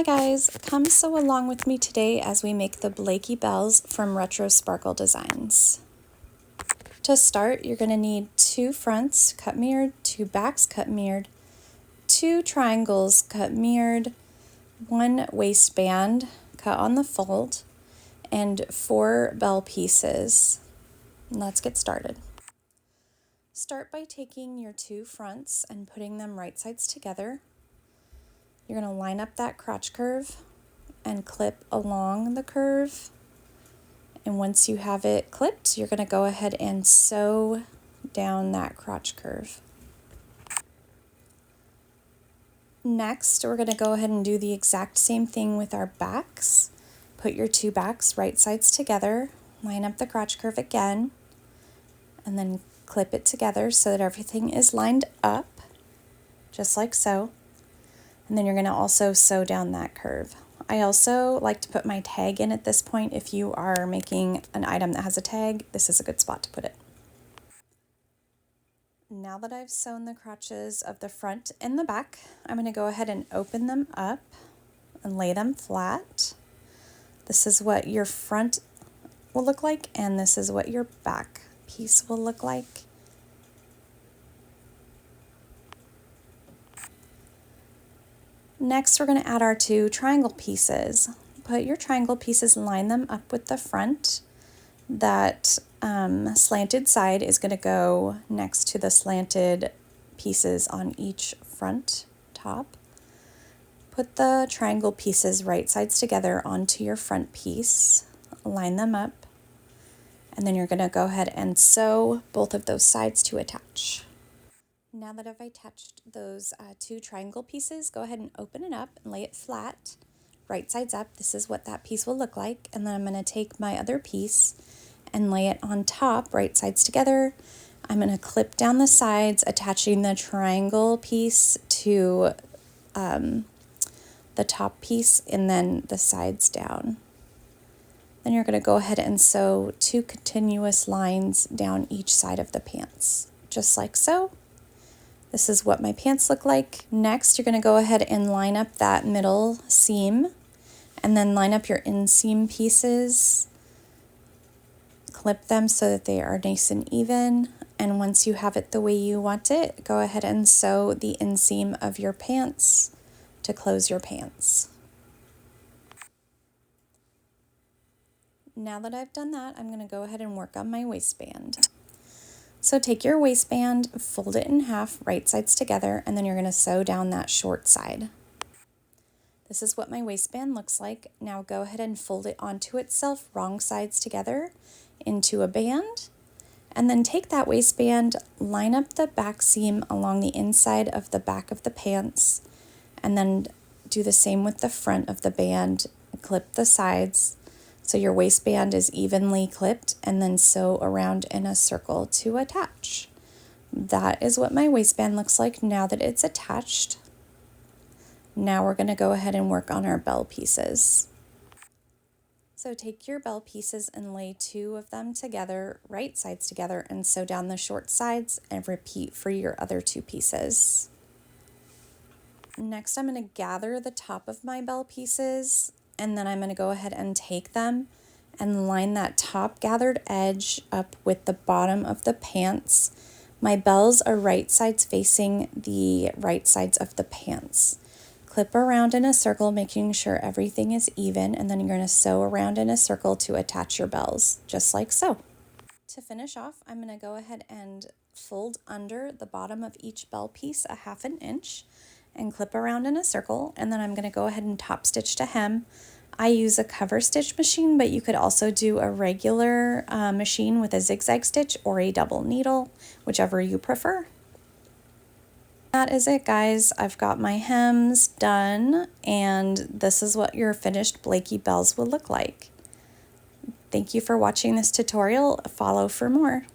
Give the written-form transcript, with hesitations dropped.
guys, come sew along with me today as we make the Blakey Bells from Retro Sparkle Designs. To start, you're going to need 2 fronts cut mirrored, 2 backs cut mirrored, 2 triangles cut mirrored, 1 waistband cut on the fold, and 4 bell pieces. Let's get started. Start by taking your 2 fronts and putting them right sides together. You're going to line up that crotch curve and clip along the curve. And once you have it clipped, you're going to go ahead and sew down that crotch curve. Next, we're going to go ahead and do the exact same thing with our backs. Put your 2 backs right sides together, line up the crotch curve again, and then clip it together so that everything is lined up, just like so. And then you're going to also sew down that curve. I also like to put my tag in at this point. If you are making an item that has a tag, this is a good spot to put it. Now that I've sewn the crotches of the front and the back, I'm going to go ahead and open them up and lay them flat. This is what your front will look like, and this is what your back piece will look like. Next, we're going to add our 2 triangle pieces. Put your triangle pieces and line them up with the front. That slanted side is going to go next to the slanted pieces on each front top. Put the triangle pieces right sides together onto your front piece. Line them up. And then you're going to go ahead and sew both of those sides to attach. Now that I've attached those 2 triangle pieces, go ahead and open it up and lay it flat, right sides up. This is what that piece will look like. And then I'm going to take my other piece and lay it on top, right sides together. I'm going to clip down the sides, attaching the triangle piece to the top piece and then the sides down. Then you're going to go ahead and sew 2 continuous lines down each side of the pants, just like so. This is what my pants look like. Next, you're going to go ahead and line up that middle seam and then line up your inseam pieces. Clip them so that they are nice and even. And once you have it the way you want it, go ahead and sew the inseam of your pants to close your pants. Now that I've done that, I'm going to go ahead and work on my waistband. So take your waistband, fold it in half, right sides together, and then you're going to sew down that short side. This is what my waistband looks like. Now go ahead and fold it onto itself, wrong sides together, into a band. And then take that waistband, line up the back seam along the inside of the back of the pants, and then do the same with the front of the band. Clip the sides so your waistband is evenly clipped, and then sew around in a circle to attach. That is what my waistband looks like now that it's attached. Now we're going to go ahead and work on our bell pieces. So take your bell pieces and lay 2 of them together, right sides together, and sew down the short sides, and repeat for your other 2 pieces. Next, I'm going to gather the top of my bell pieces, and then I'm going to go ahead and take them and line that top gathered edge up with the bottom of the pants. My bells are right sides facing the right sides of the pants. Clip around in a circle, making sure everything is even, and then you're going to sew around in a circle to attach your bells, just like so. To finish off, I'm going to go ahead and fold under the bottom of each bell piece a 1/2 inch and clip around in a circle, and then I'm going to go ahead and top stitch to hem. I use a cover stitch machine, but you could also do a regular machine with a zigzag stitch or a double needle, whichever you prefer. That is it, guys. I've got my hems done, and this is what your finished Blakey Bells will look like. Thank you for watching this tutorial. Follow for more.